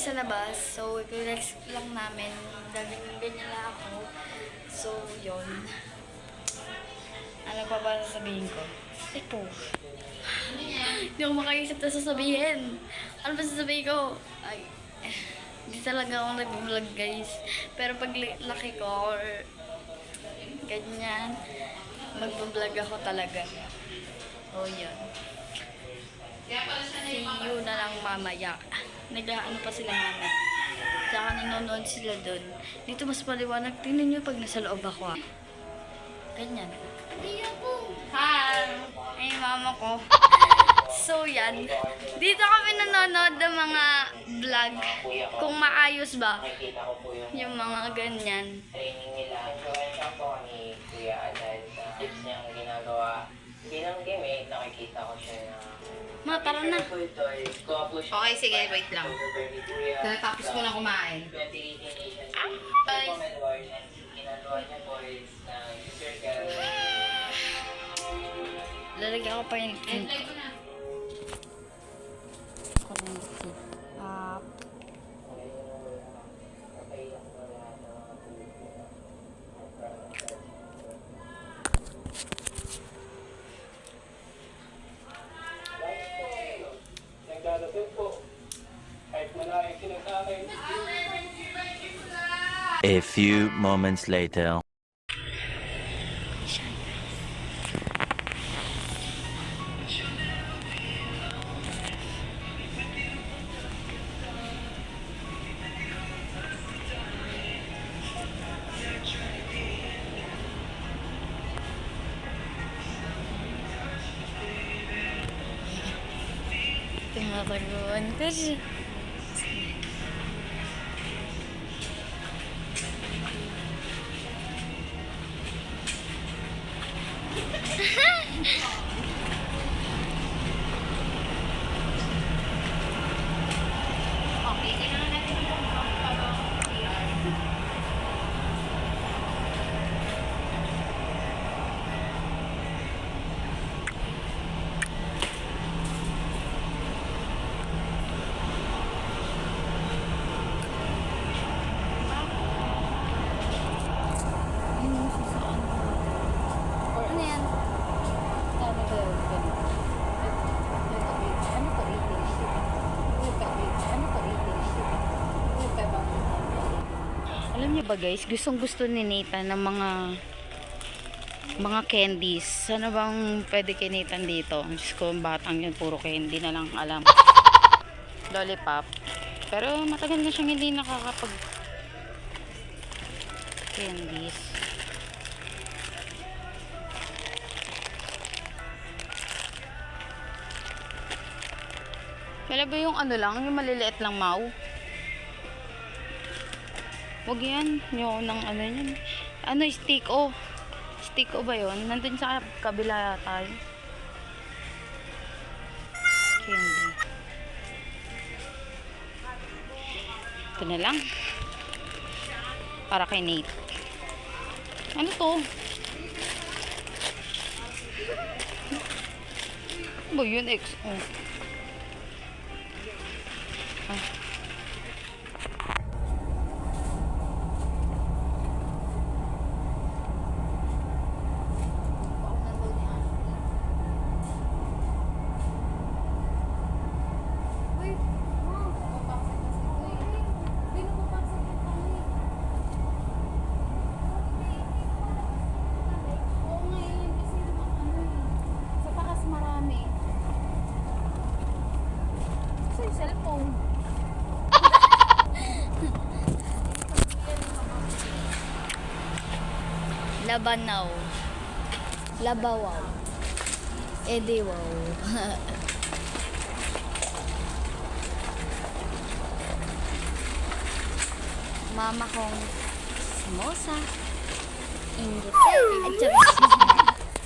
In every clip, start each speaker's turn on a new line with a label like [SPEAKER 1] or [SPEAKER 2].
[SPEAKER 1] sa labas. So, i-relax lang namin. Ganyan lang ako. So, yun. Ano pa ba sasabihin ko? Ito. Hindi ako makaisip na sasabihin. Ano ba sasabihin ko? Ay, hindi talaga ako nag-vlog, guys. Pero pag laki ko or ganyan, mag-vlog ako talaga. Oh, yun. See you na lang mamaya. Nag-ano pa sila namin. Tsaka nanonood sila doon. Dito mas maliwanag. Tingnan nyo pag nasa loob ako. Ganyan. Hi! Ay, mama ko. So, yan. Dito kami nanonood ng mga vlog. Kung maayos ba. Yung mga ganyan.
[SPEAKER 2] Training nila. So, siya po ni Kuya Adal sa tips niyang ginagawa. Bilang game, nakikita ko siya na
[SPEAKER 1] Ma, tara na.
[SPEAKER 3] Okay, sige, wait lang. Tapos ko na kumain.
[SPEAKER 2] 2018 Asian
[SPEAKER 3] Bye.
[SPEAKER 2] ginagawa niya po is circle.
[SPEAKER 1] Lalagyan ko pa yung
[SPEAKER 3] Enjoy ko na.
[SPEAKER 2] Nagdadating po. Kahit malaking sinagsakin.
[SPEAKER 4] A few moments later.
[SPEAKER 1] Tinataguan ko siya.
[SPEAKER 3] Okay, kailangan natin ng
[SPEAKER 1] Ano yan? Ano to? Ano to? Alam niyo ba guys, gustong gusto ni Nathan ng mga candies. Ano bang pwede kay Nathan dito? Diyos ko, batang yun, puro candy na lang alam. Lollipop. Pero matagal na siyang hindi nakakapag candies. Kaya ba yung ano lang, yung maliliit lang mau? Wag yan, yung ng ano yan. Ano, stick o? Stick o ba yun? Nandun sa kabila tayo. Candy. Ito na lang. Para kay Nate. Ano to? Ano ba yun? XO.
[SPEAKER 3] cellphone.
[SPEAKER 1] Labanaw. Labawaw. Ediwaw. Mama kong samosa. Inggit. At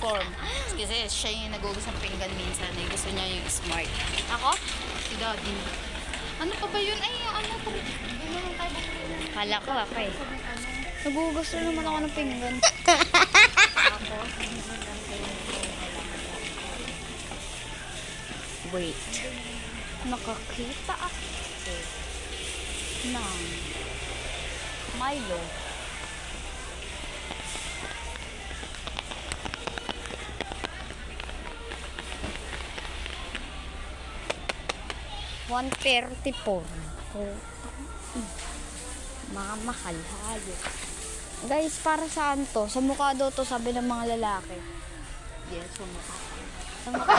[SPEAKER 1] form. Kasi siya yung nagugas ng pinggan minsan. Eh. Gusto niya yung smart. Ako? Si Daddy. Ano pa ba yun? Ay, ano pa? Kala ko ako eh. Nagugas na naman ako ng pinggan. Wait. Nakakita ako. ng Milo. $1.34. Oh. Mga mahal hayop. Guys, para saan to? Sa mukha daw to, sabi ng mga lalaki.
[SPEAKER 3] Yes, so mukha.
[SPEAKER 1] Sa mukha.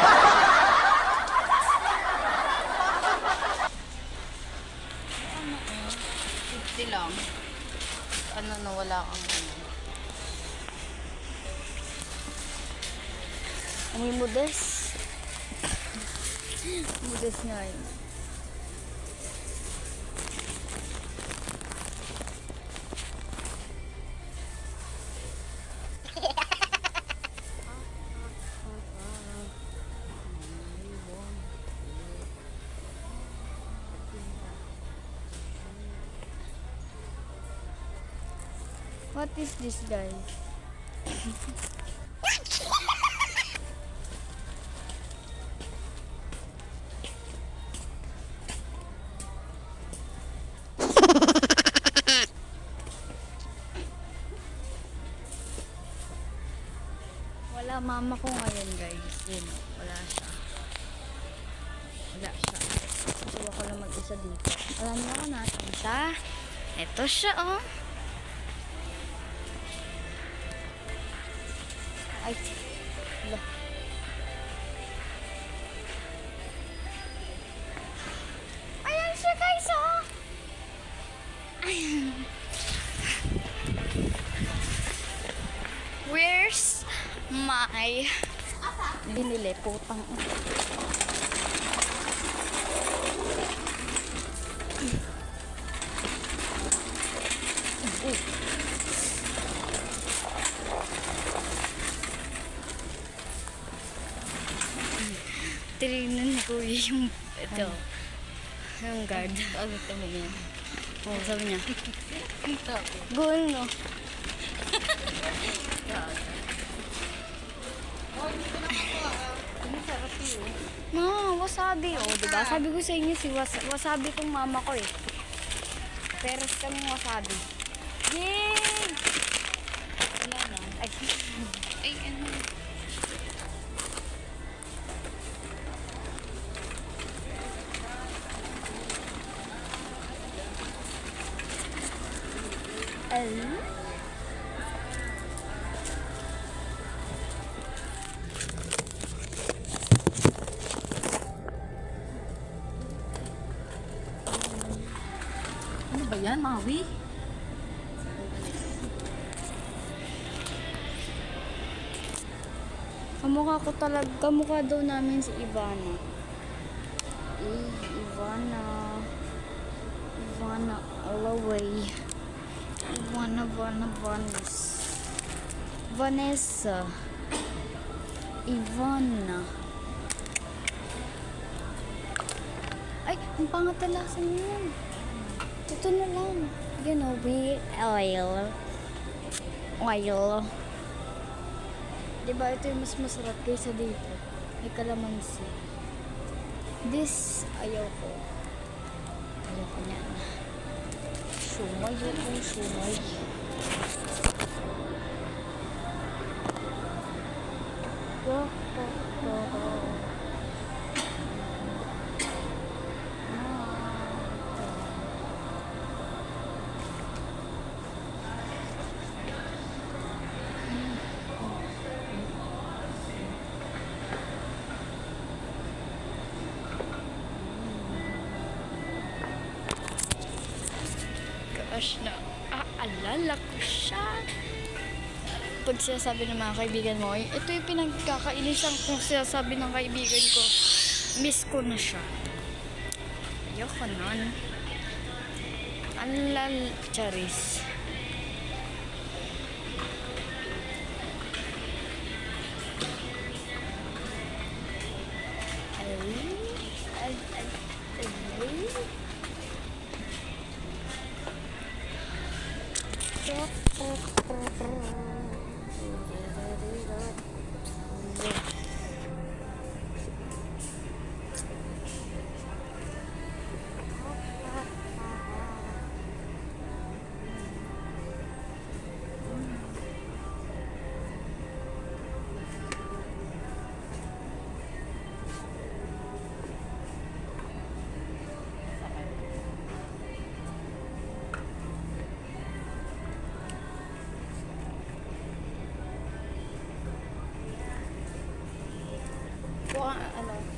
[SPEAKER 3] 50 lang. Ano, nawala kang ano.
[SPEAKER 1] Ang mudes. Mudes nga yun. What is this, guys? Wala mama ko ngayon, guys. Yun, wala siya. Wala siya. Suwa ko lang mag-isa dito. Alam niyo ko natin siya. Ito siya, oh. Ay, wala. Ayan siya, guys, oh. Ayan. Where's my binili? Putang. Tirinan ko yung ito. Yung guard.
[SPEAKER 3] Ano ito mo yan?
[SPEAKER 1] Oh, sabi niya. Goal, no? No, wasabi. Oh, diba? Sabi ko sa inyo, si wasabi kong mama ko eh. Peres kaming wasabi. Yay!
[SPEAKER 3] Wala na.
[SPEAKER 1] Ay,
[SPEAKER 3] Ay, ano?
[SPEAKER 1] ay.
[SPEAKER 3] Ano ba yan, Maui?
[SPEAKER 1] Kamukha ko talaga. Kamukha daw namin si Ivana. Ivana. Ivana all the way. Ivana, Vanessa. Ivana. Ay, ang pangatalasan yun. Ito na lang. You know, oil. Diba ito yung mas masarap kaysa dito? May kalamansi. This, ayaw ko. Ayaw ko niyan. Shumay yun, shumay. Gosh, na aalala ko siya. Pag sinasabi ng mga kaibigan mo, ito yung pinagkakainisan kung sinasabi ng kaibigan ko, miss ko na siya. Ayoko nun. Alal, charis.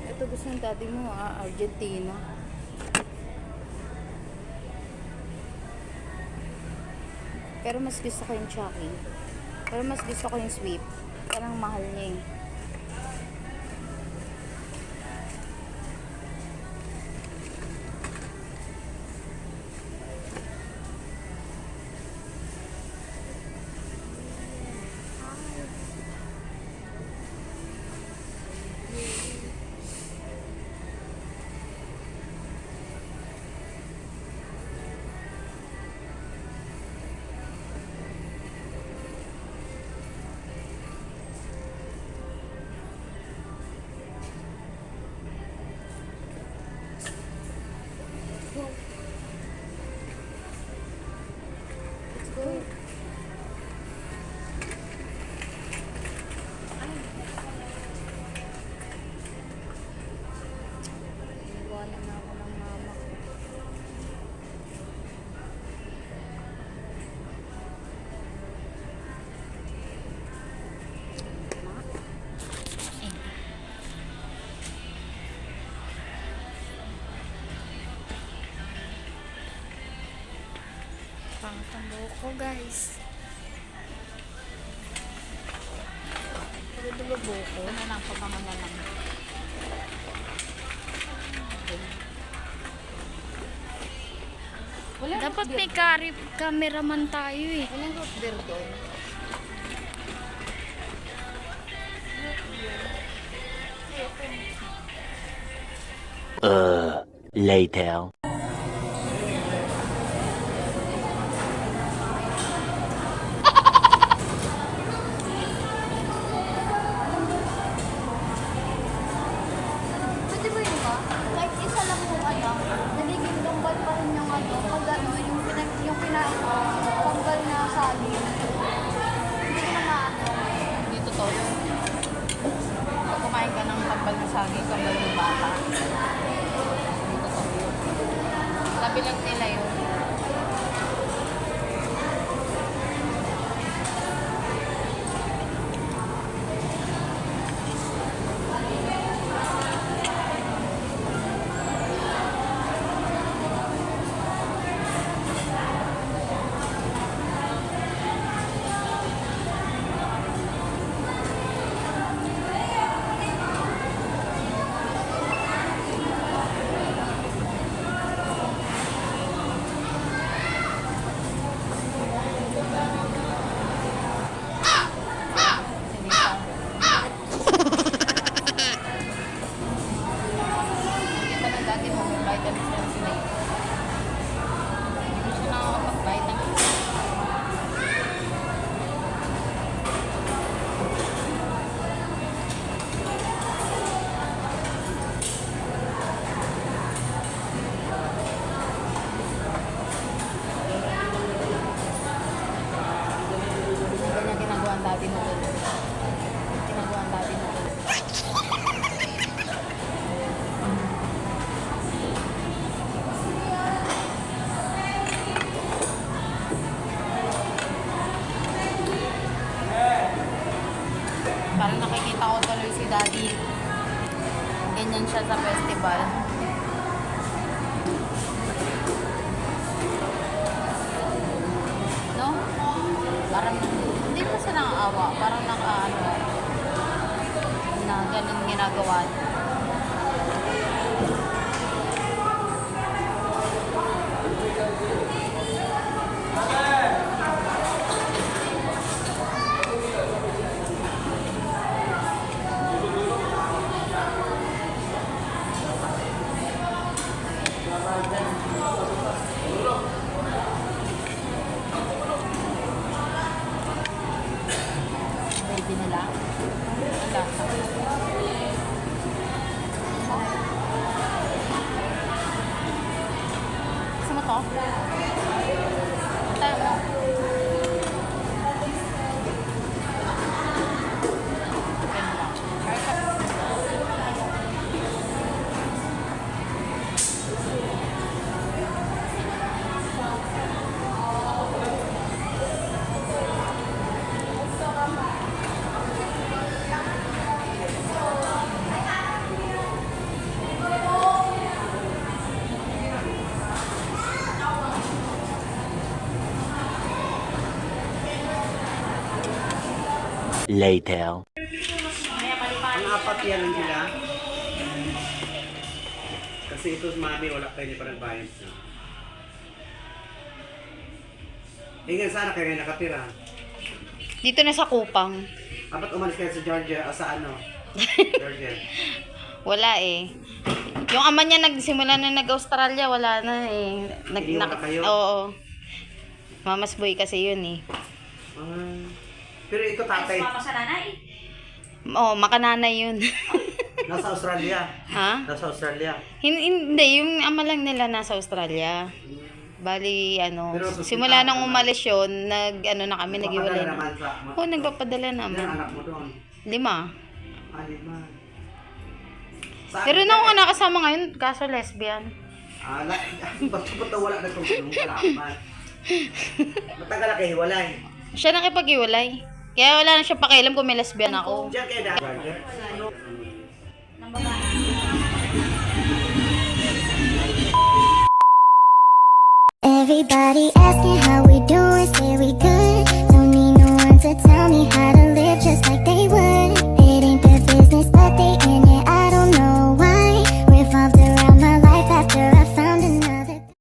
[SPEAKER 1] ito gusto ng daddy mo, Argentina. Pero mas gusto ko yung Chucky. Pero mas gusto ko yung Sweep. Parang mahal niya eh. Iwanan na ako ng mama ko. Pangtambo ko, guys. Pagdulo buko.
[SPEAKER 3] Ano lang, pagmamana lang. Wala
[SPEAKER 1] Dapat may cameraman tayo eh.
[SPEAKER 3] Walang root beer doon.
[SPEAKER 4] Later.
[SPEAKER 1] Pwede ba yun ba? Kahit isa lang yung nagiging gambal pa rin yung yung pinagambal na sali. Hindi ko na maano.
[SPEAKER 3] Hindi totoo yun. Pag kumain ka ng kambal na saging, kambal ng bata. Hindi totoo yun. Sabi lang nila yun. Parang nakikita ko tuloy si Daddy. Ganyan siya sa festival. No? Parang hindi pa siya nakaawa. Parang nakaano na ganun ginagawa niya. Baby nila. Ang lasa.
[SPEAKER 4] later.
[SPEAKER 5] Ang apat yan lang sila. Kasi ito mami, wala kayo niya pa nagbayad na. Eh nga sana kayo ngayon nakatira.
[SPEAKER 3] Dito na sa Kupang.
[SPEAKER 5] Dapat umalis kayo sa Georgia o sa ano? Georgia.
[SPEAKER 3] Wala eh. Yung ama niya nagsimula na nag-Australia, wala na eh.
[SPEAKER 5] Iniwan na kayo?
[SPEAKER 3] Oo. Mamas boy kasi yun eh.
[SPEAKER 5] Pero ito tatay,
[SPEAKER 3] Oo, makananay yun.
[SPEAKER 5] nasa Australia.
[SPEAKER 3] Ha?
[SPEAKER 5] Nasa Australia.
[SPEAKER 3] Hindi, yung ama lang nila nasa Australia. Bali, ano,
[SPEAKER 5] Pero sa
[SPEAKER 3] simula
[SPEAKER 5] hospital
[SPEAKER 3] nang
[SPEAKER 5] naman.
[SPEAKER 3] umalis yun, nag-ano na kami, nag-iwalay
[SPEAKER 5] Nagpapadala
[SPEAKER 3] na.
[SPEAKER 5] naman sa...
[SPEAKER 3] Oo, nagpapadala
[SPEAKER 5] Ilan
[SPEAKER 3] naman.
[SPEAKER 5] anak mo doon?
[SPEAKER 3] 5.
[SPEAKER 5] 5. Saan?
[SPEAKER 3] Pero nung ako nakasama ngayon, kaso lesbian.
[SPEAKER 5] Ba't wala na itong kalaman? Matagal na kayo hiwalay.
[SPEAKER 3] Siya nakipag-iwalay. Kaya wala na siya pakialam kung may lesbian ako.
[SPEAKER 5] Diyan kayo dahil.
[SPEAKER 6] Everybody asking how we